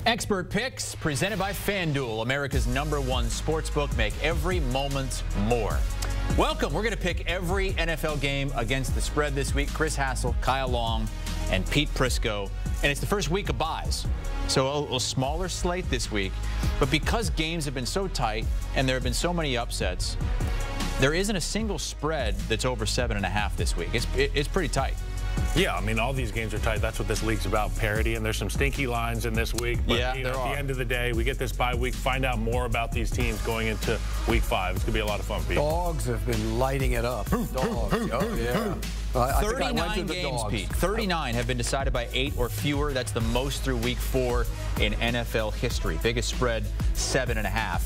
Expert Picks, presented by FanDuel, America's #1 sportsbook. Make every moment more. Welcome. We're going to pick every NFL game against the spread this week. Chris Hassel, Kyle Long, and Pete Prisco. And it's the first week of buys, so a smaller slate this week. But because games have been so tight and there have been so many upsets, there isn't a single spread that's over 7.5 this week. It's pretty tight. Yeah, I mean, all these games are tight. That's what this league's about, parity. And there's some stinky lines in this week. But yeah, at the end of the day, we get this bye week, find out more about these teams going into week 5. It's going to be a lot of fun, Pete. Dogs have been lighting it up. Dogs. Oh, yeah. 39 games, Pete. 39 have been decided by 8 or fewer. That's the most through week 4 in NFL history. Biggest spread, 7.5.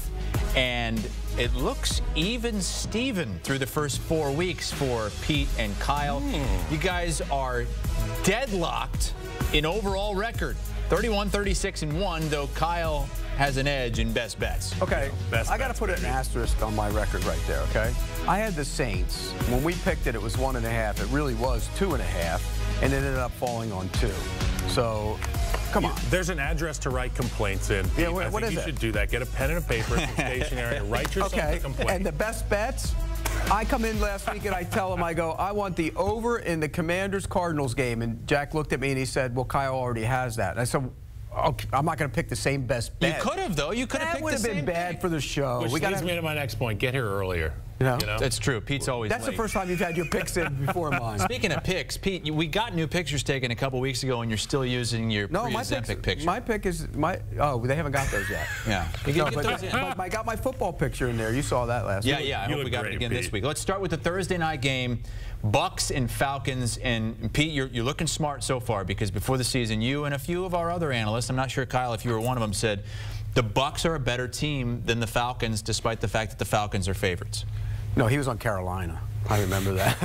And it looks even Steven through the first 4 weeks for Pete and Kyle. You guys are deadlocked in overall record. 31, 36, and 1, though Kyle has an edge in best bets. Okay, I got to put an asterisk on my record right there, okay? I had the Saints. When we picked it, it was 1.5. It really was 2.5, and it ended up falling on 2. So, come on. There's an address to write complaints in. Yeah, what is it? You should do that. Get a pen and a paper, some stationery, and write yourself a complaint. And the best bets? I come in last week and I tell him, I go, I want the over in the Commanders-Cardinals game. And Jack looked at me and he said, well, Kyle already has that. And I said, okay, I'm not going to pick the same best bet. You could have, though. You could have picked the same. That would have been bad for the show. Which leads me to my next point. Get here earlier. You know? That's true. Pete's always That's late. the first time you've had your picks in before mine. Speaking of picks, Pete, we got new pictures taken a couple weeks ago, and you're still using your pre-Ozempic picture. My pick is oh, they haven't got those yet. Yeah. But I got my football picture in there. You saw that last week. Yeah. I hope we got it again this week. Let's start with the Thursday night game, Bucs and Falcons. And Pete, you're looking smart so far, because before the season, you and a few of our other analysts, I'm not sure, Kyle, if you were one of them, said the Bucs are a better team than the Falcons, despite the fact that the Falcons are favorites. No, he was on Carolina. I remember that.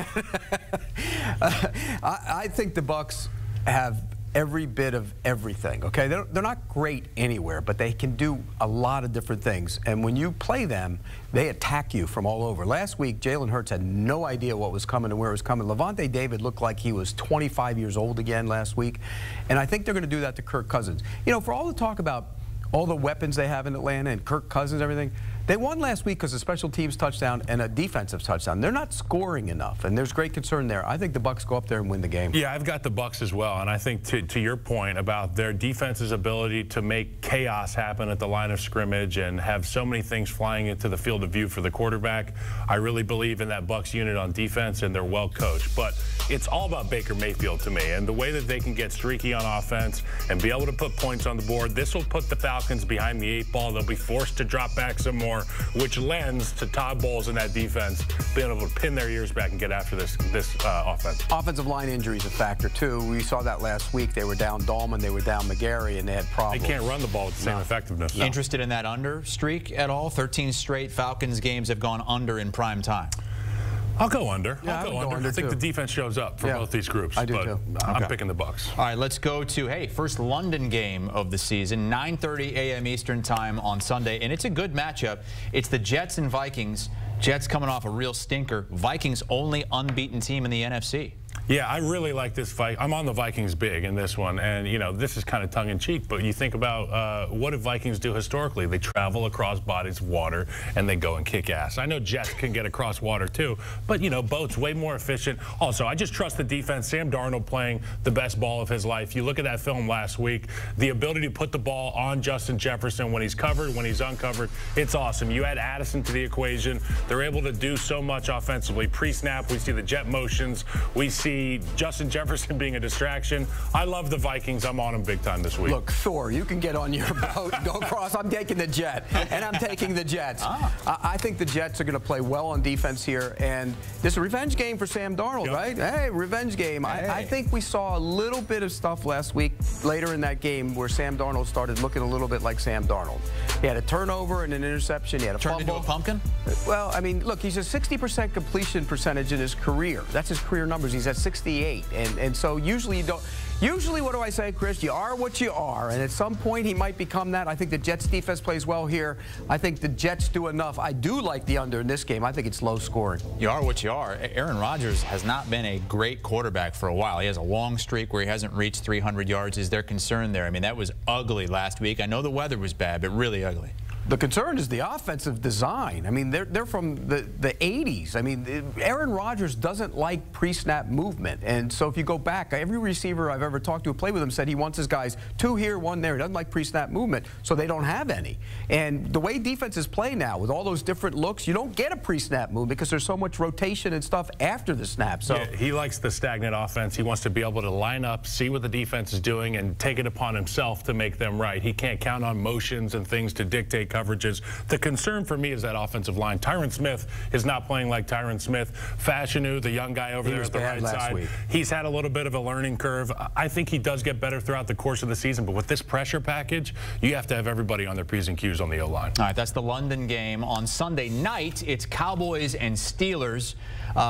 I think the Bucs have every bit of everything, okay? They're not great anywhere, but they can do a lot of different things. And when you play them, they attack you from all over. Last week, Jalen Hurts had no idea what was coming and where it was coming. Levante David looked like he was 25 years old again last week. And I think they're going to do that to Kirk Cousins. You know, for all the talk about all the weapons they have in Atlanta and Kirk Cousins, everything, they won last week because of a special teams touchdown and a defensive touchdown. They're not scoring enough, and there's great concern there. I think the Bucs go up there and win the game. Yeah, I've got the Bucs as well, and I think to your point about their defense's ability to make chaos happen at the line of scrimmage and have so many things flying into the field of view for the quarterback, I really believe in that Bucs unit on defense, and they're well coached. But it's all about Baker Mayfield to me, and the way that they can get streaky on offense and be able to put points on the board. This will put the Falcons behind the 8 ball. They'll be forced to drop back some more, which lends to Todd Bowles and that defense being able to pin their ears back and get after this offense. Offensive line injury is a factor, too. We saw that last week. They were down Dahlman, they were down McGarry, and they had problems. They can't run the ball with the same effectiveness. No. Interested in that under streak at all? 13 straight Falcons games have gone under in prime time. I'll go under. Yeah, I'll go under. I think the defense shows up for both these groups. I do, too. I'm picking the Bucs. All right, let's go to, hey, first London game of the season, 9:30 a.m. Eastern time on Sunday, and it's a good matchup. It's the Jets and Vikings. Jets coming off a real stinker. Vikings only unbeaten team in the NFC. Yeah, I really like this fight. I'm on the Vikings big in this one, and you know, this is kind of tongue-in-cheek, but you think about what do Vikings do historically? They travel across bodies of water and they go and kick ass. I know Jets can get across water too, but you know, boat's way more efficient. Also, I just trust the defense. Sam Darnold playing the best ball of his life. You look at that film last week, the ability to put the ball on Justin Jefferson when he's covered, when he's uncovered, it's awesome. You add Addison to the equation. They're able to do so much offensively. Pre-snap, we see the jet motions. We see Justin Jefferson being a distraction. I love the Vikings. I'm on them big time this week. Look, Thor, you can get on your boat, go across. I'm taking the Jet, and I'm taking the Jets. I think the Jets are going to play well on defense here, and this is a revenge game for Sam Darnold, right? Hey, revenge game. I think we saw a little bit of stuff last week, later in that game, where Sam Darnold started looking a little bit like Sam Darnold. He had a turnover and an interception. He had a fumble. Turned into a pumpkin? Well, I mean, look, he's a 60% completion percentage in his career. That's his career numbers. He's at 68. And so usually you don't. Usually, what do I say, Chris? You are what you are, and at some point he might become that. I think the Jets defense plays well here. I think the Jets do enough. I do like the under in this game. I think it's low scoring. You are what you are. Aaron Rodgers has not been a great quarterback for a while. He has a long streak where he hasn't reached 300 yards. Is there concern there? I mean, that was ugly last week. I know the weather was bad, but really ugly. The concern is the offensive design. I mean, they're from the 80s. I mean, Aaron Rodgers doesn't like pre-snap movement. And so if you go back, every receiver I've ever talked to who played with him said he wants his guys 2 here, 1 there. He doesn't like pre-snap movement, so they don't have any. And the way defenses play now, with all those different looks, you don't get a pre-snap move because there's so much rotation and stuff after the snap. So yeah, he likes the stagnant offense. He wants to be able to line up, see what the defense is doing, and take it upon himself to make them right. He can't count on motions and things to dictate coverages. The concern for me is that offensive line. Tyron Smith is not playing like Tyron Smith. Fashanu, the young guy over there at the right side, he's had a little bit of a learning curve. I think he does get better throughout the course of the season, but with this pressure package, you have to have everybody on their P's and Q's on the O-line. All right, that's the London game. On Sunday night, it's Cowboys and Steelers.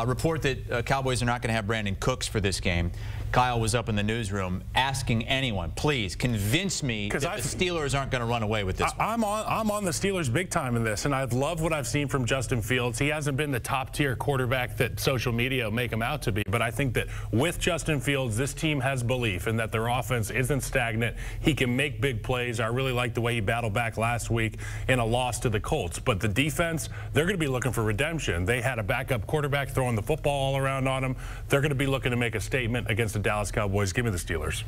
Report that Cowboys are not going to have Brandon Cooks for this game. Kyle was up in the newsroom asking anyone, please convince me that the Steelers aren't going to run away with this one. I'm on the Steelers big time in this, and I love what I've seen from Justin Fields. He hasn't been the top-tier quarterback that social media make him out to be, but I think that with Justin Fields, this team has belief in that their offense isn't stagnant. He can make big plays. I really like the way he battled back last week in a loss to the Colts. But the defense, they're going to be looking for redemption. They had a backup quarterback throwing the football all around on them. They're going to be looking to make a statement against the Dallas Cowboys. Give me the Steelers.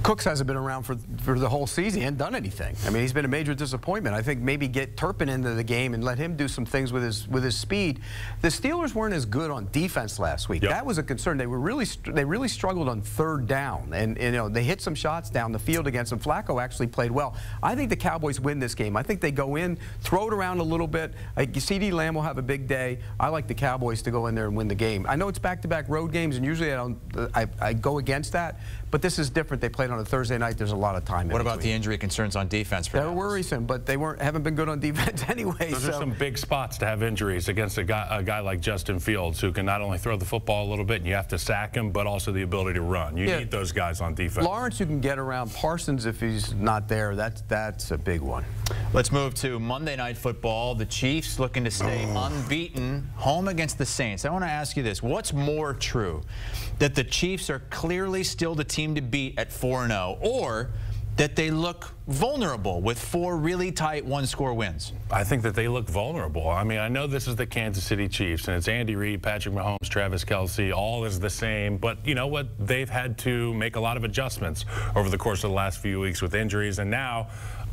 Cooks hasn't been around for the whole season. He hasn't done anything. I mean, he's been a major disappointment. I think maybe get Turpin into the game and let him do some things with his speed. The Steelers weren't as good on defense last week. Yep. That was a concern. They really struggled on 3rd down, and you know, they hit some shots down the field against them. Flacco actually played well. I think the Cowboys win this game. I think they go in, throw it around a little bit. CeeDee Lamb will have a big day. I like the Cowboys to go in there and win the game. I know it's back-to-back road games, and usually I go against that. But this is different. They played on a Thursday night. There's a lot of time. What about the injury concerns on defense? They're worrisome, but they haven't been good on defense anyway. Those are some big spots to have injuries against a guy like Justin Fields, who can not only throw the football a little bit, and you have to sack him, but also the ability to run. You need those guys on defense. Lawrence, you can get around. Parsons, if he's not there, that's a big one. Let's move to Monday Night Football. The Chiefs looking to stay unbeaten, home against the Saints. I want to ask you this. What's more true, that the Chiefs are clearly still the team to beat at 4-0, or that they look vulnerable with 4 really tight one-score wins? I think that they look vulnerable. I mean, I know this is the Kansas City Chiefs, and it's Andy Reid, Patrick Mahomes, Travis Kelce, all is the same. But you know what? They've had to make a lot of adjustments over the course of the last few weeks with injuries, and now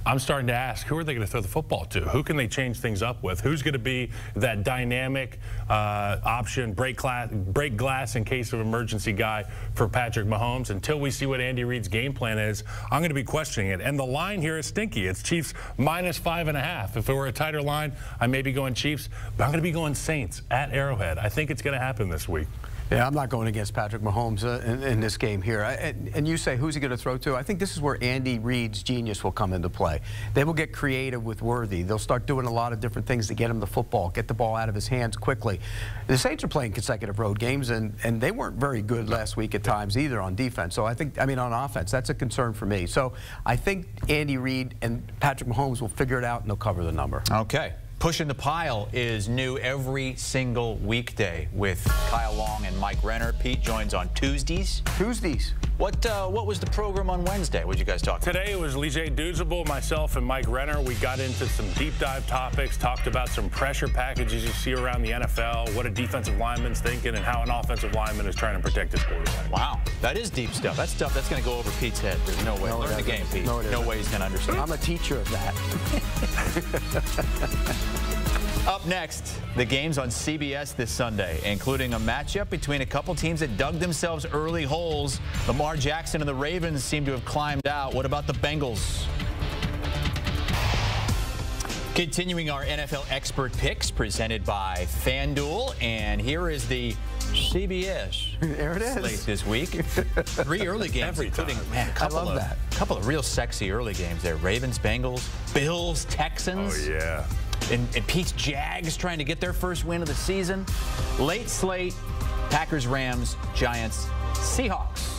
I'm starting to ask, who are they going to throw the football to? Who can they change things up with? Who's going to be that dynamic option, break glass in case of emergency guy for Patrick Mahomes? Until we see what Andy Reid's game plan is, I'm going to be questioning it. And the line here is stinky. It's Chiefs -5.5. If it were a tighter line, I may be going Chiefs, but I'm going to be going Saints at Arrowhead. I think it's going to happen this week. Yeah, I'm not going against Patrick Mahomes in this game here. And you say, who's he going to throw to? I think this is where Andy Reid's genius will come into play. They will get creative with Worthy. They'll start doing a lot of different things to get him the football, get the ball out of his hands quickly. The Saints are playing consecutive road games, and they weren't very good last week at times either on defense. So I mean on offense, that's a concern for me. So I think Andy Reid and Patrick Mahomes will figure it out, and they'll cover the number. Okay. Pushing the Pile is new every single weekday with Kyle Long and Mike Renner. Pete joins on Tuesdays. What was the program on Wednesday? What did you guys talk about? Today it was Lige Douzable, myself, and Mike Renner. We got into some deep dive topics, talked about some pressure packages you see around the NFL, what a defensive lineman's thinking, and how an offensive lineman is trying to protect his quarterback. Wow, that is deep stuff. That's stuff that's going to go over Pete's head. There's no way. Learn the game, Pete. No way he's going to understand. I'm a teacher of that. Up next, the games on CBS this Sunday, including a matchup between a couple teams that dug themselves early holes. Lamar Jackson and the Ravens seem to have climbed out. What about the Bengals? Continuing our NFL expert picks presented by FanDuel, and here is the CBS there it is. slate this week. 3 early games, including a couple of real sexy early games there. Ravens-Bengals, Bills-Texans. Oh, yeah. And Pete's Jags trying to get their first win of the season. Late slate, Packers-Rams, Giants, Seahawks.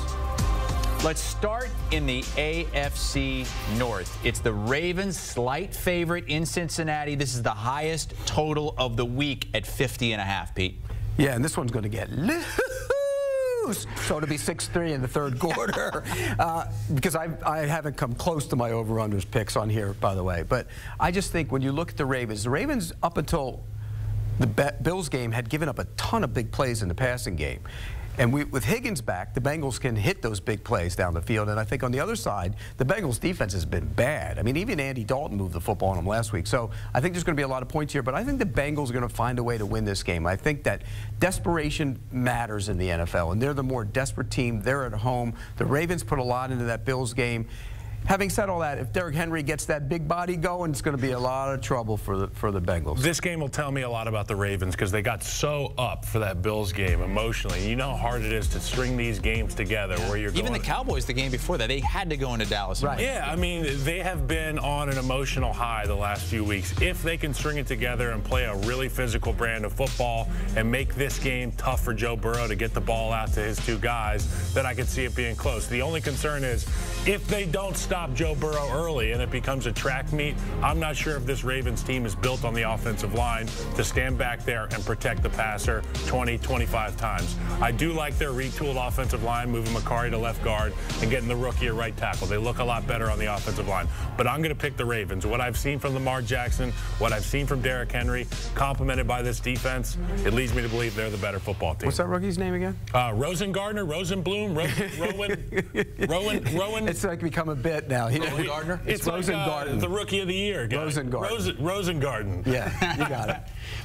Let's start in the AFC North. It's the Ravens, slight favorite in Cincinnati. This is the highest total of the week at 50.5, Pete. Yeah, and this one's going to get loose. So it'll be 6-3 in the third quarter. Because I haven't come close to my over-unders picks on here, by the way. But I just think when you look at the Ravens up until the Bills game had given up a ton of big plays in the passing game. And with Higgins back, the Bengals can hit those big plays down the field. And I think on the other side, the Bengals defense has been bad. I mean, even Andy Dalton moved the football on them last week. So I think there's going to be a lot of points here. But I think the Bengals are going to find a way to win this game. I think that desperation matters in the NFL. And they're the more desperate team. They're at home. The Ravens put a lot into that Bills game. Having said all that, if Derrick Henry gets that big body going, it's going to be a lot of trouble for the Bengals. This game will tell me a lot about the Ravens because they got so up for that Bills game emotionally. You know how hard it is to string these games together where you're Even the Cowboys, the game before that, they had to go into Dallas. Right. Yeah, I mean, they have been on an emotional high the last few weeks. If they can string it together and play a really physical brand of football and make this game tough for Joe Burrow to get the ball out to his two guys, then I could see it being close. The only concern is if they don't stop Joe Burrow early and it becomes a track meet, I'm not sure if this Ravens team is built on the offensive line to stand back there and protect the passer 20, 25 times. I do like their retooled offensive line, moving McCarry to left guard and getting the rookie at right tackle. They look a lot better on the offensive line. But I'm going to pick the Ravens. What I've seen from Lamar Jackson, what I've seen from Derrick Henry, complemented by this defense, it leads me to believe they're the better football team. What's that rookie's name again? Rosengartner, Rosenblum, Rowan. It's like become a bit now. Rosengartner? It's like the rookie of the year guy. Rosengarten. Yeah, you got it.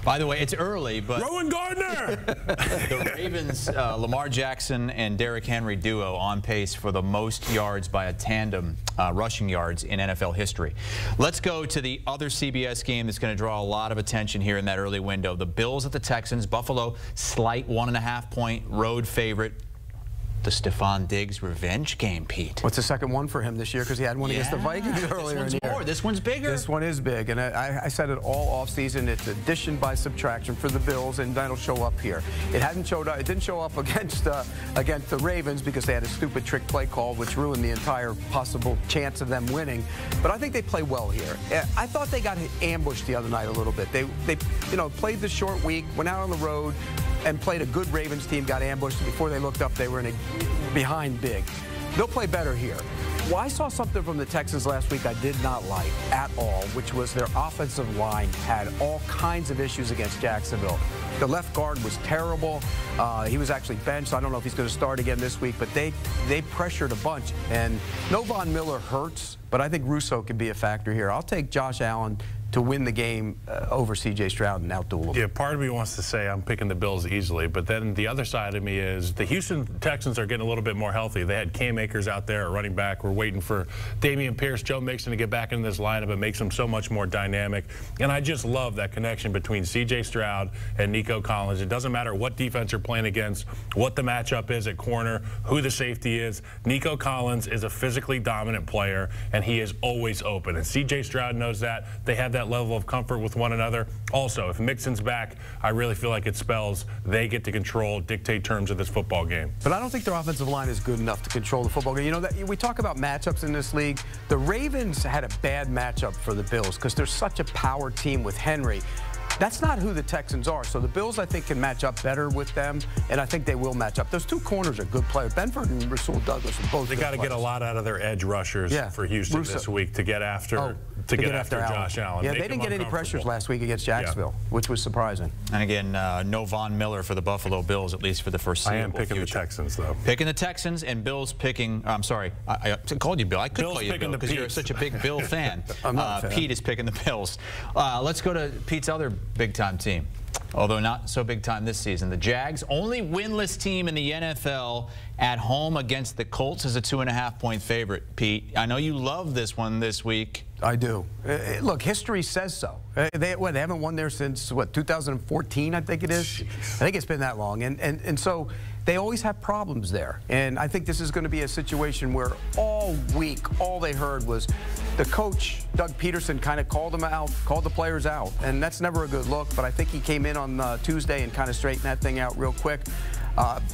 By the way, it's early, but Rowan Gardner! the Ravens, Lamar Jackson and Derrick Henry duo on pace for the most yards by a tandem, rushing yards in NFL history. Let's go to the other CBS game that's going to draw a lot of attention here in that early window. The Bills at the Texans. Buffalo, slight 1.5-point road favorite. The Stephon Diggs revenge game, Pete. What's the second one for him this year? Because he had one against the Vikings earlier in the year. This one's bigger. This one is big, and I said it all offseason. It's addition by subtraction for the Bills, and that'll show up here. It hadn't showed up. It didn't show up against the Ravens because they had a stupid trick play call, which ruined the entire possible chance of them winning. But I think they play well here. I thought they got ambushed the other night a little bit. They played the short week, went out on the road, and played a good Ravens team, got ambushed. Before they looked up, they were behind big. They'll play better here. Well, I saw something from the Texans last week I did not like at all, which was their offensive line had all kinds of issues against Jacksonville. The left guard was terrible. He was actually benched. I don't know if he's going to start again this week, but they pressured a bunch. And no Von Miller hurts, but I think Russo can be a factor here. I'll take Josh Allen to win the game over C.J. Stroud and outduel him. Yeah, part of me wants to say I'm picking the Bills easily, but then the other side of me is the Houston Texans are getting a little bit more healthy. They had Cam Akers out there at running back. We're waiting for Dameon Pierce, Joe Mixon to get back in this lineup. It makes them so much more dynamic. And I just love that connection between C.J. Stroud and Nico Collins. It doesn't matter what defense you're playing against, what the matchup is at corner, who the safety is. Nico Collins is a physically dominant player, and he is always open. And C.J. Stroud knows that. They have that level of comfort with one another. Also, if Mixon's back, I really feel like it spells they get to control, dictate terms of this football game. But I don't think their offensive line is good enough to control the football game. You know, we talk about matchups in this league. The Ravens had a bad matchup for the Bills because they're such a power team with Henry. That's not who the Texans are. So the Bills, I think, can match up better with them, and I think they will match up. Those two corners are good players. Benford and Rasul Douglas are both. They got to get a lot out of their edge rushers for Houston this week to get after Josh Allen. Yeah, they didn't get any pressures last week against Jacksonville, which was surprising. And again, no Von Miller for the Buffalo Bills, at least for the foreseeable I am picking the Texans, though. Picking the Texans and Bills picking. I'm sorry, I called you Bill. I could call you Bill because you're such a big Bill fan. I'm not a fan. Pete is picking the Bills. Let's go to Pete's other big-time team. Although not so big time this season. The Jags, only winless team in the NFL, at home against the Colts as a 2.5-point favorite. Pete, I know you love this one this week. I do. Look, history says so. They haven't won there since, what, 2014, I think it is? Jeez. I think it's been that long. And so they always have problems there. And I think this is going to be a situation where all week, all they heard was the coach, Doug Peterson, kind of called them out, called the players out. And that's never a good look, but I think he came in on Tuesday and kind of straightened that thing out real quick.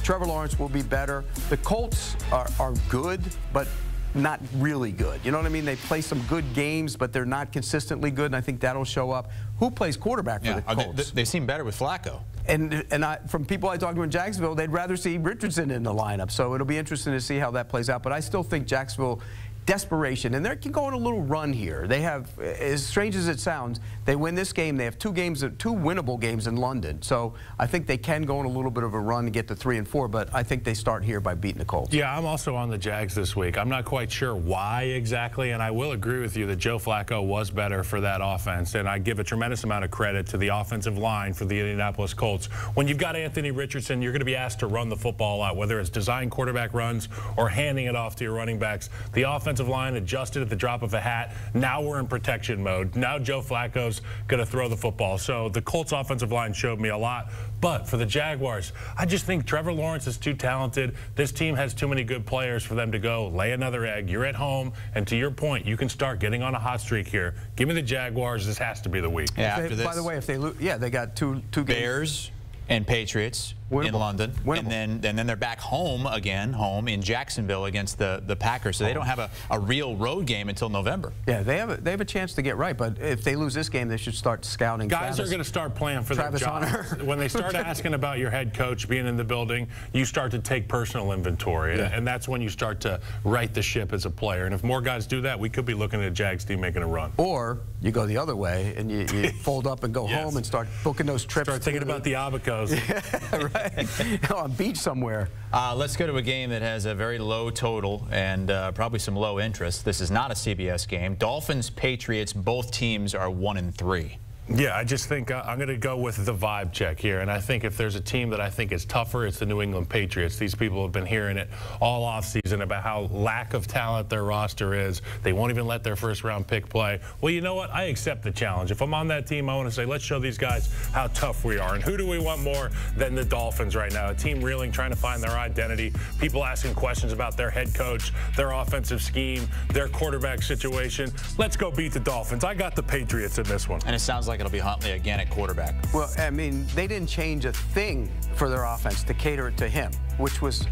Trevor Lawrence will be better. The Colts are good, but not really good. You know what I mean? They play some good games, but they're not consistently good, and I think that'll show up. Who plays quarterback for the Colts? They seem better with Flacco. And from people I talked to in Jacksonville, they'd rather see Richardson in the lineup. So it'll be interesting to see how that plays out. But I still think Jacksonville, desperation, and they can go on a little run here. They have, as strange as it sounds, they win this game. They have two winnable games in London. So I think they can go on a little bit of a run to get to 3-4. But I think they start here by beating the Colts. Yeah, I'm also on the Jags this week. I'm not quite sure why exactly, and I will agree with you that Joe Flacco was better for that offense. And I give a tremendous amount of credit to the offensive line for the Indianapolis Colts. When you've got Anthony Richardson, you're going to be asked to run the football out, whether it's design quarterback runs or handing it off to your running backs. The offensive line adjusted at the drop of a hat. Now we're in protection mode. Now Joe Flacco's going to throw the football. So the Colts offensive line showed me a lot. But for the Jaguars, I just think Trevor Lawrence is too talented. This team has too many good players for them to go lay another egg. You're at home, and to your point, you can start getting on a hot streak here. Give me the Jaguars. This has to be the week. Yeah, after this, by the way, if they lose, yeah, they got two games. Bears and Patriots in London, and then they're back home again, in Jacksonville against the Packers. So they don't have a real road game until November. Yeah, they have a chance to get right, but if they lose this game, they should start scouting. Guys are going to start playing for their jobs. When they start asking about your head coach being in the building, you start to take personal inventory, and that's when you start to right the ship as a player. And if more guys do that, we could be looking at a Jags team making a run. Or you go the other way and you fold up and go home and start booking those trips. Start thinking about the Abacos. Yeah, right. On a beach somewhere. Let's go to a game that has a very low total and probably some low interest. This is not a CBS game. Dolphins-Patriots, both teams are 1-3. Yeah, I just think I'm going to go with the vibe check here. And I think if there's a team that I think is tougher, it's the New England Patriots. These people have been hearing it all offseason about how lack of talent their roster is. They won't even let their first-round pick play. Well, you know what? I accept the challenge. If I'm on that team, I want to say, let's show these guys how tough we are. And who do we want more than the Dolphins right now? A team reeling, trying to find their identity. People asking questions about their head coach, their offensive scheme, their quarterback situation. Let's go beat the Dolphins. I got the Patriots in this one. And it sounds like it'll be Huntley again at quarterback. Well, I mean, they didn't change a thing for their offense to cater it to him, which was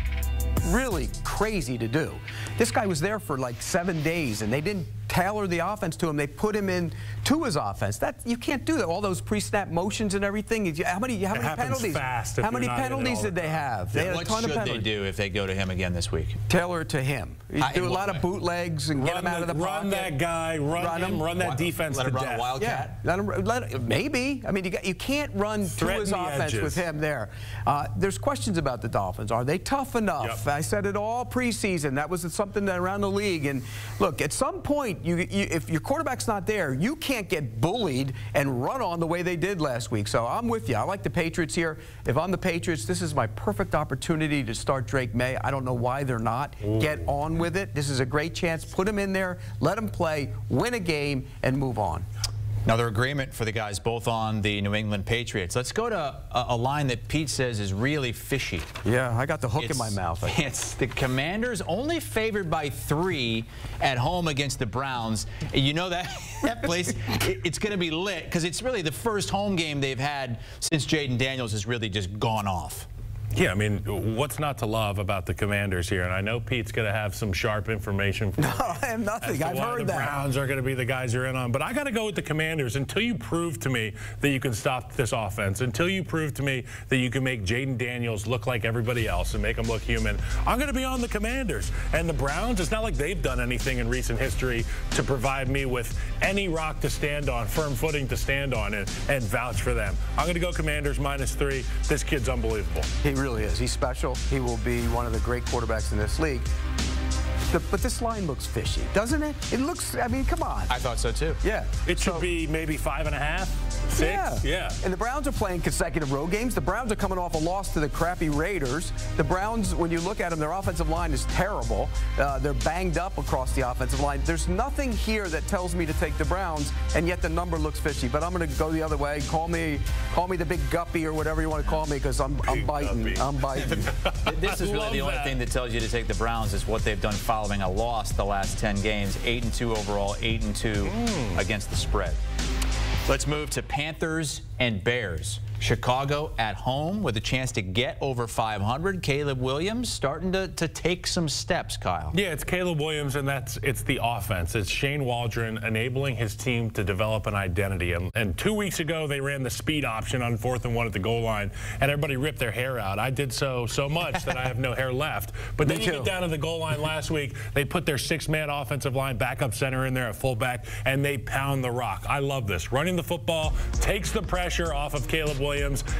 really crazy to do. This guy was there for like 7 days, and they didn't tailor the offense to him. They put him in to his offense. You can't do that. All those pre-snap motions and everything. How many penalties? How many penalties did they have? They had a ton of penalties. What should they do if they go to him again this week? Tailor it to him. Do a lot of bootlegs and get him out of the pocket. Run that guy. Run that defense to death. Let him run a wildcat. Yeah, maybe. I mean, you can't run to his offense with him there. There's questions about the Dolphins. Are they tough enough? Yep. I said it all preseason. That was something that around the league. And look, at some point, if your quarterback's not there, you can't get bullied and run on the way they did last week. So I'm with you. I like the Patriots here. If I'm the Patriots, this is my perfect opportunity to start Drake May. I don't know why they're not. Get on with it. This is a great chance. Put him in there, let him play, win a game, and move on. Another agreement for the guys both on the New England Patriots. Let's go to a line that Pete says is really fishy. Yeah, I got the hook in my mouth. It's the Commanders only favored by 3 at home against the Browns. You know that place, it's going to be lit because it's really the first home game they've had since Jaden Daniels has really just gone off. Yeah, I mean, what's not to love about the Commanders here? And I know Pete's going to have some sharp information for No, I have nothing. I've heard that. The Browns are going to be the guys you're in on. But I got to go with the Commanders until you prove to me that you can stop this offense, until you prove to me that you can make Jaden Daniels look like everybody else and make him look human. I'm going to be on the Commanders. And the Browns, it's not like they've done anything in recent history to provide me with any rock to stand on, firm footing to stand on, and vouch for them. I'm going to go Commanders -3. This kid's unbelievable. He really is. He's special. He will be one of the great quarterbacks in this league. But this line looks fishy, doesn't it? It looks, I mean, come on. I thought so, too. Yeah. It should be maybe 5.5, 6. Yeah. And the Browns are playing consecutive road games. The Browns are coming off a loss to the crappy Raiders. The Browns, when you look at them, their offensive line is terrible. They're banged up across the offensive line. There's nothing here that tells me to take the Browns, and yet the number looks fishy. But I'm going to go the other way. Call me the big guppy or whatever you want to call me, because I'm biting. I'm biting. This is really the only thing that tells you to take the Browns is what they've done following a loss the last 10 games. 8-2 overall, 8-2 against the spread. Let's move to Panthers and Bears. Chicago at home with a chance to get over 500. Caleb Williams starting to take some steps, Kyle. Yeah, it's Caleb Williams, and it's the offense. It's Shane Waldron enabling his team to develop an identity. And 2 weeks ago, they ran the speed option on 4th and 1 at the goal line, and everybody ripped their hair out. I did so much that I have no hair left. But then you get down to the goal line last week, they put their 6-man offensive line backup center in there at fullback, and they pound the rock. I love this. Running the football takes the pressure off of Caleb Williams,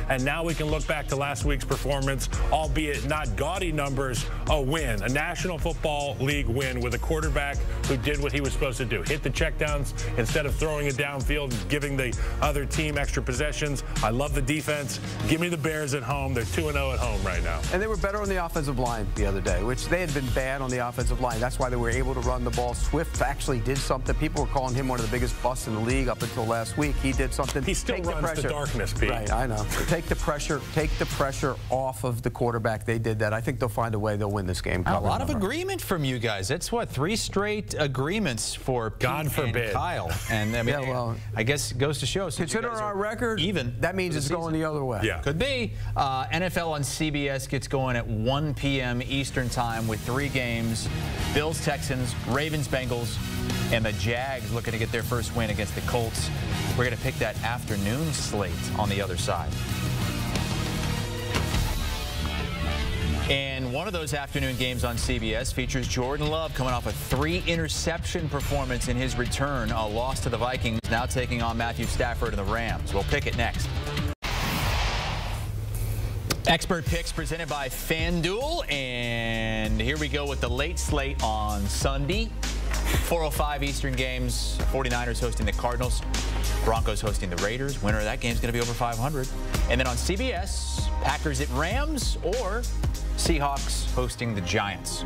and now we can look back to last week's performance, albeit not gaudy numbers, a win, a National Football League win with a quarterback who did what he was supposed to do. Hit the checkdowns instead of throwing it downfield and giving the other team extra possessions. I love the defense. Give me the Bears at home. They're 2-0 at home right now. And they were better on the offensive line the other day, which they had been bad on the offensive line. That's why they were able to run the ball. Swift actually did something. People were calling him one of the biggest busts in the league up until last week. He did something. He still runs the darkness, Pete. Right, I know. Take the pressure off of the quarterback. They did that. I think they'll find a way. They'll win this game. A lot of agreement from you guys. It's what, 3 straight agreements for Pete God forbid. and Kyle. And I mean, yeah, well, I guess it goes to show. Consider our record even. That means it's going the other way. Yeah, could be. NFL on CBS gets going at 1 p.m. Eastern time with 3 games: Bills-Texans, Ravens-Bengals, and the Jags looking to get their first win against the Colts. We're going to pick that afternoon slate on the other side. And one of those afternoon games on CBS features Jordan Love coming off a 3-interception performance in his return, a loss to the Vikings, now taking on Matthew Stafford and the Rams. We'll pick it next. Expert picks presented by FanDuel, and here we go with the late slate on Sunday. 4:05 Eastern games. 49ers hosting the Cardinals. Broncos hosting the Raiders. Winner of that game is going to be over 500. And then on CBS, Packers at Rams or Seahawks hosting the Giants.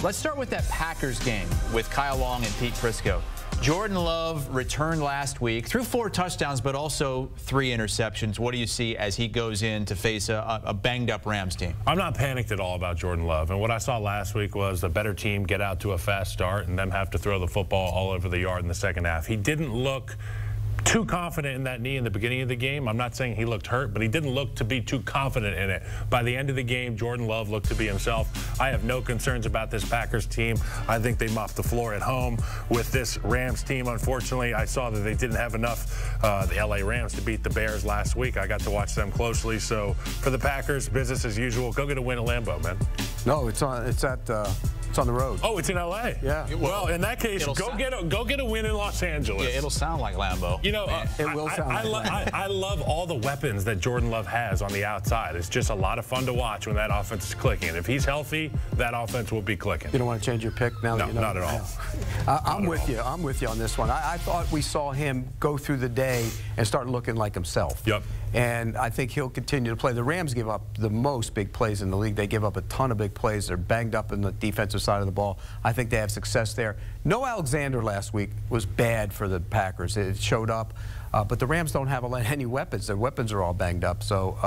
Let's start with that Packers game with Kyle Long and Pete Prisco. Jordan Love returned last week, threw 4 touchdowns, but also 3 interceptions. What do you see as he goes in to face a banged-up Rams team? I'm not panicked at all about Jordan Love. And what I saw last week was a better team get out to a fast start and them have to throw the football all over the yard in the second half. He didn't look too confident in that knee in the beginning of the game. I'm not saying he looked hurt, but he didn't look to be too confident in it. By the end of the game, Jordan Love looked to be himself. I have no concerns about this Packers team. I think they mopped the floor at home with this Rams team. Unfortunately, I saw that they didn't have enough, the LA Rams, to beat the Bears last week. I got to watch them closely. So for the Packers, business as usual. Go get a win at Lambeau, man. No, it's on the road. Oh, it's in LA. Yeah. Well, in that case, go get a win in Los Angeles. Yeah, it'll sound like Lambeau. You know, it will sound I love all the weapons that Jordan Love has on the outside. It's just a lot of fun to watch when that offense is clicking. If he's healthy, that offense will be clicking. You don't want to change your pick now? No, that you know? not at all. I'm with you. I'm with you on this one. I thought we saw him go through the day and start looking like himself. Yep. And I think he'll continue to play. The Rams give up the most big plays in the league. They give up a ton of big plays. They're banged up in the defensive side of the ball. I think they have success there. No Alexander last week was bad for the Packers. It showed up. But the Rams don't have any weapons. Their weapons are all banged up. So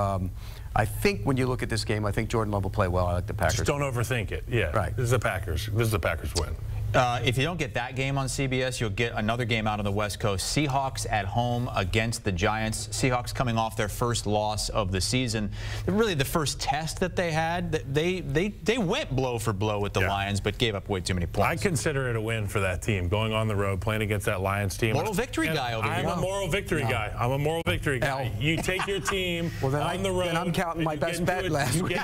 I think when you look at this game, I think Jordan Love will play well. I like the Packers. Just don't overthink it. Yeah. Right. This is the Packers. This is the Packers win. If you don't get that game on CBS, you'll get another game out on the West Coast. Seahawks at home against the Giants. Seahawks coming off their first loss of the season. Really the first test that they had. They went blow for blow with the Lions, but gave up way too many points. I consider it a win for that team, going on the road, playing against that Lions team. Moral victory guy over here. I'm a moral victory guy. I'm a moral victory guy. You take your team on the road. Then I'm counting my best bet last week.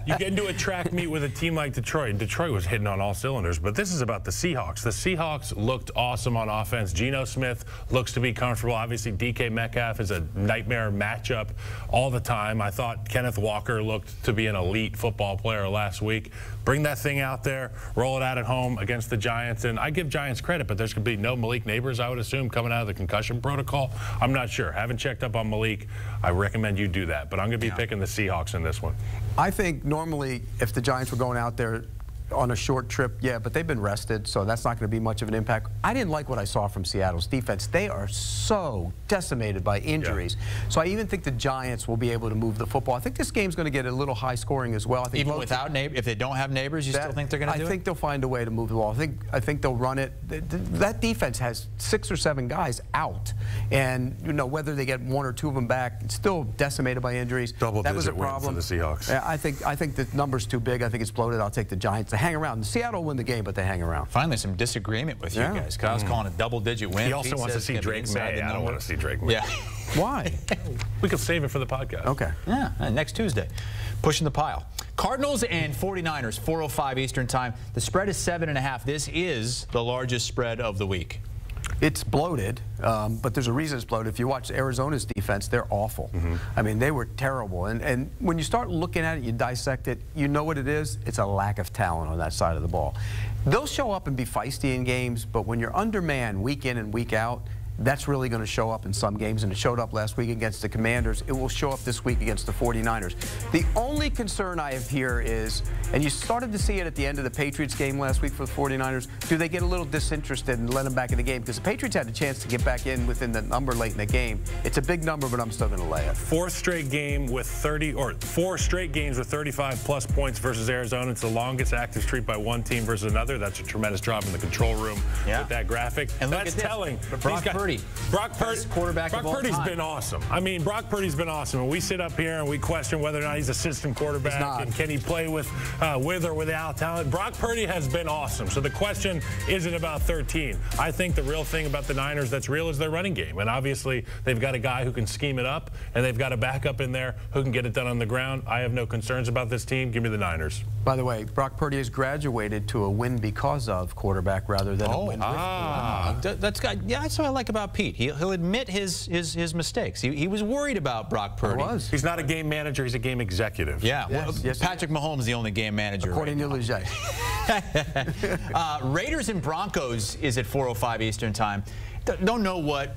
You get into a track meet with a team like Detroit. Detroit was hitting on all cylinders, but this is about the Seahawks. The Seahawks looked awesome on offense. Geno Smith looks to be comfortable. Obviously, DK Metcalf is a nightmare matchup all the time. I thought Kenneth Walker looked to be an elite football player last week. Bring that thing out there, roll it out at home against the Giants, and I give Giants credit, but there's going to be no Malik Neighbors, I would assume, coming out of the concussion protocol. I'm not sure. Haven't checked up on Malik. I recommend you do that, but I'm going to be picking the Seahawks in this one. I think normally if the Giants were going out there on a short trip, yeah, but they've been rested, so that's not going to be much of an impact. I didn't like what I saw from Seattle's defense. They are so decimated by injuries. Yeah. So I even think the Giants will be able to move the football. I think this game's going to get a little high scoring as well. I think even without if they don't have neighbors, you still think they're going to do it? I think they'll find a way to move the ball. I think they'll run it. That defense has 6 or 7 guys out, and you know whether they get 1 or 2 of them back, it's still decimated by injuries. That was a problem for the Seahawks. Yeah, I think the number's too big. I think it's bloated. I'll take the Giants. They hang around. Seattle will win the game, but they hang around. Finally, some disagreement with you guys. Kyle's calling a double-digit win. He also wants to see Drake May. I don't want to see Drake May. Yeah. Why? We could save it for the podcast. Okay. Yeah, next Tuesday. Pushing the pile. Cardinals and 49ers, 4:05 Eastern Time. The spread is 7.5. This is the largest spread of the week. It's bloated, but there's a reason it's bloated. If you watch Arizona's defense, they're awful. I mean, they were terrible. And when you start looking at it, you dissect it, you know what it is? It's a lack of talent on that side of the ball. They'll show up and be feisty in games, but when you're undermanned week in and week out, that's really going to show up in some games, and it showed up last week against the Commanders. It will show up this week against the 49ers. The only concern I have here is, and you started to see it at the end of the Patriots game last week for the 49ers, do they get a little disinterested and let them back in the game? Because the Patriots had a chance to get back in within the number late in the game. It's a big number, but I'm still going to lay it. 4 straight games with 35-plus points versus Arizona. It's the longest active streak by one team versus another. That's a tremendous job in the control room with that graphic. And that's telling. Brock Purdy's quarterback. Brock Purdy's been awesome. I mean, Brock Purdy's been awesome. And we sit up here and we question whether or not he's a system quarterback and can he play with or without talent. Brock Purdy has been awesome. So the question isn't about 13. I think the real thing about the Niners that's real is their running game. And obviously, they've got a guy who can scheme it up, and they've got a backup in there who can get it done on the ground. I have no concerns about this team. Give me the Niners. By the way, Brock Purdy has graduated to a win because of quarterback rather than a win with. That's what I like about Pete. He'll admit his mistakes. He was worried about Brock Purdy. He's not a game manager. He's a game executive. Yeah. Yes, Patrick Mahomes is the only game manager. According to Leger. Raiders and Broncos is at 4:05 Eastern Time. Don't know what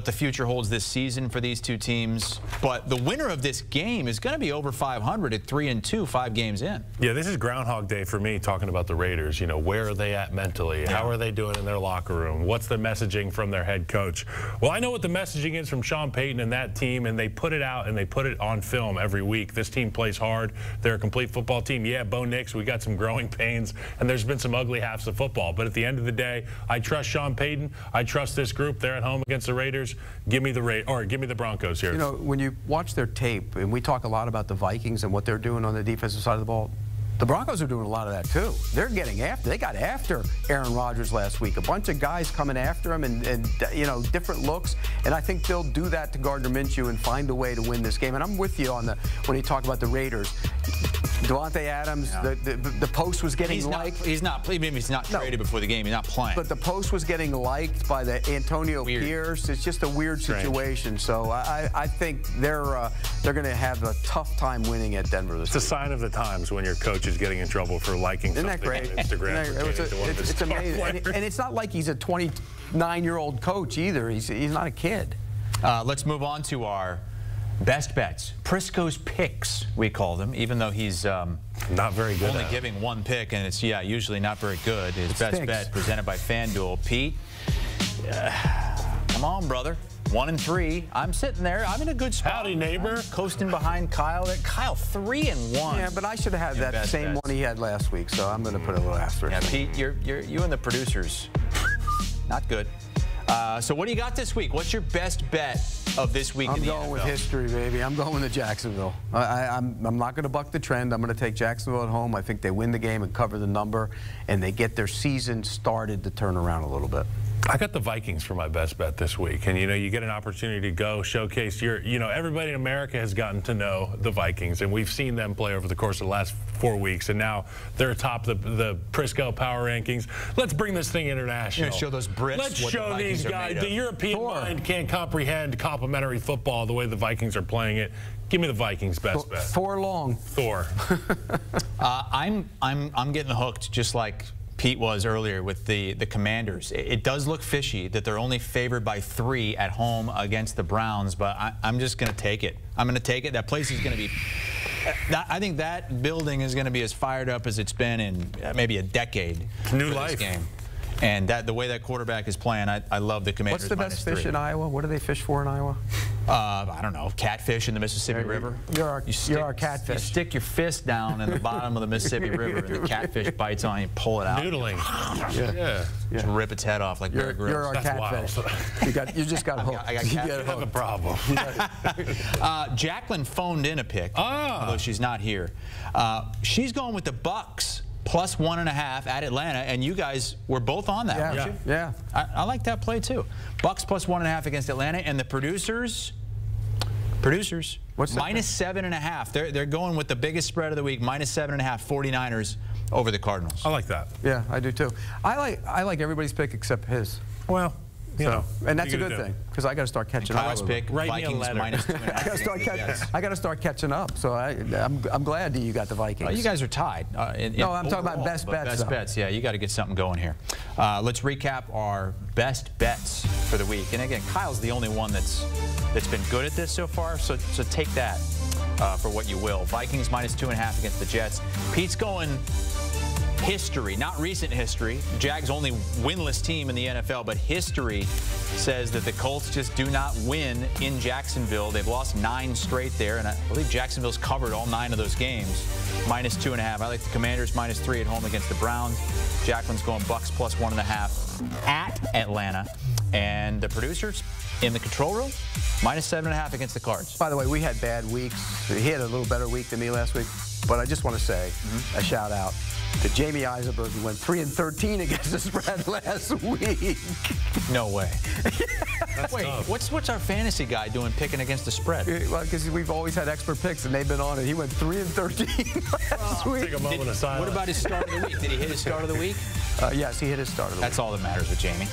the future holds this season for these two teams, but the winner of this game is going to be over 500 at 3-2, 5 games in. Yeah, this is Groundhog Day for me talking about the Raiders. You know, where are they at mentally? Yeah. How are they doing in their locker room? What's the messaging from their head coach? Well, I know what the messaging is from Sean Payton and that team, and they put it out and they put it on film every week. This team plays hard. They're a complete football team. Yeah, Bo Nix, we got some growing pains, and there's been some ugly halves of football. But at the end of the day, I trust Sean Payton. I trust this group. They're at home against the Raiders. Give me the Broncos here. You know, when you watch their tape, and we talk a lot about the Vikings and what they're doing on the defensive side of the ball, the Broncos are doing a lot of that too. They're getting after. They got after Aaron Rodgers last week. A bunch of guys coming after him, and you know, different looks. And I think they'll do that to Gardner Minshew and find a way to win this game. And I'm with you on when you talk about the Raiders. Devontae Adams, the post was getting liked. He's not traded before the game. He's not playing. But the post was getting liked by the Antonio Pierce. It's just a weird situation. So I think they're going to have a tough time winning at Denver this week. It's a sign of the times when your coach is getting in trouble for liking something on Instagram. It's amazing. And it's not like he's a 29-year-old coach either. He's not a kid. Let's move on to our best bets. Prisco's picks, we call them, even though he's not very good. Only giving one pick, and it's usually not very good. His best bet presented by FanDuel. Pete, come on, brother. 1-3. I'm sitting there. I'm in a good spot. Howdy, neighbor. Coasting behind Kyle. Kyle 3-1. Yeah, but I should have had that same one he had last week, so I'm going to put a little asterisk. Yeah, Pete, you and the producers, not good. So what do you got this week? What's your best bet of this week in the NFL? I'm going with history, baby. I'm going to Jacksonville. I'm not going to buck the trend. I'm going to take Jacksonville at home. I think they win the game and cover the number, and they get their season started to turn around a little bit. I got the Vikings for my best bet this week. And, you know, you get an opportunity to go showcase everybody in America has gotten to know the Vikings, and we've seen them play over the course of the last 4 weeks, and now they're atop the Prisco power rankings. Let's bring this thing international. Show those Brits. Let's show these guys. The European mind can't comprehend complimentary football the way the Vikings are playing it. Give me the Vikings best bet. Thor Long. Thor. I'm getting hooked just like Pete was earlier with the Commanders. It does look fishy that they're only favored by 3 at home against the Browns, but I'm just going to take it. I'm going to take it. That place is going to be I think that building is going to be as fired up as it's been in maybe a decade. New for life. This game. And the way that quarterback is playing, I love the Commanders. What's the best fish in Iowa? What do they fish for in Iowa? I don't know. Catfish in the Mississippi River. You're our catfish. You stick your fist down in the bottom of the Mississippi River, and the catfish bites on you, pull it out. Noodling. Yeah. Just rip its head off like Bear Grylls. You're our catfish. You just got hooked. I got You have a problem. Jacqueline phoned in a pick, although she's not here. She's going with the Bucks plus 1.5 at Atlanta, and you guys were both on that, weren't you? Yeah. I like that play too. Bucks plus 1.5 against Atlanta, and the producers. What's that? Minus 7.5. They're going with the biggest spread of the week. Minus 7.5. 49ers over the Cardinals. I like that. Yeah, I do too. I like everybody's pick except his. Well, you know, and that's a good thing because I got to start catching up. Kyle's pick, Vikings minus 2.5. I got to start catching up. So I'm glad that you got the Vikings. You guys are tied. No, I'm talking about best bets. Best bets, yeah. You got to get something going here. Let's recap our best bets for the week. And again, Kyle's the only one that's been good at this so far. So take that for what you will. Vikings minus 2.5 against the Jets. Pete's going history, not recent history. Jags' only winless team in the NFL, but history says that the Colts just do not win in Jacksonville. They've lost 9 straight there, and I believe Jacksonville's covered all 9 of those games. Minus 2.5. I like the Commanders minus 3 at home against the Browns. Jacqueline's going Bucks plus 1.5 at Atlanta. And the producers in the control room, minus 7.5 against the Cards. By the way, we had bad weeks. He had a little better week than me last week, but I just want to say a shout out to Jamie Eisenberg, who went 3-13 against the spread last week. No way. That's Wait, tough. what's our fantasy guy doing picking against the spread? Well, because we've always had expert picks, and they've been on it. He went 3-13 last week. Take a moment of silence. What about his start of the week? Did he hit his start of the week? Yes, he hit his start of the week. That's all that matters with Jamie.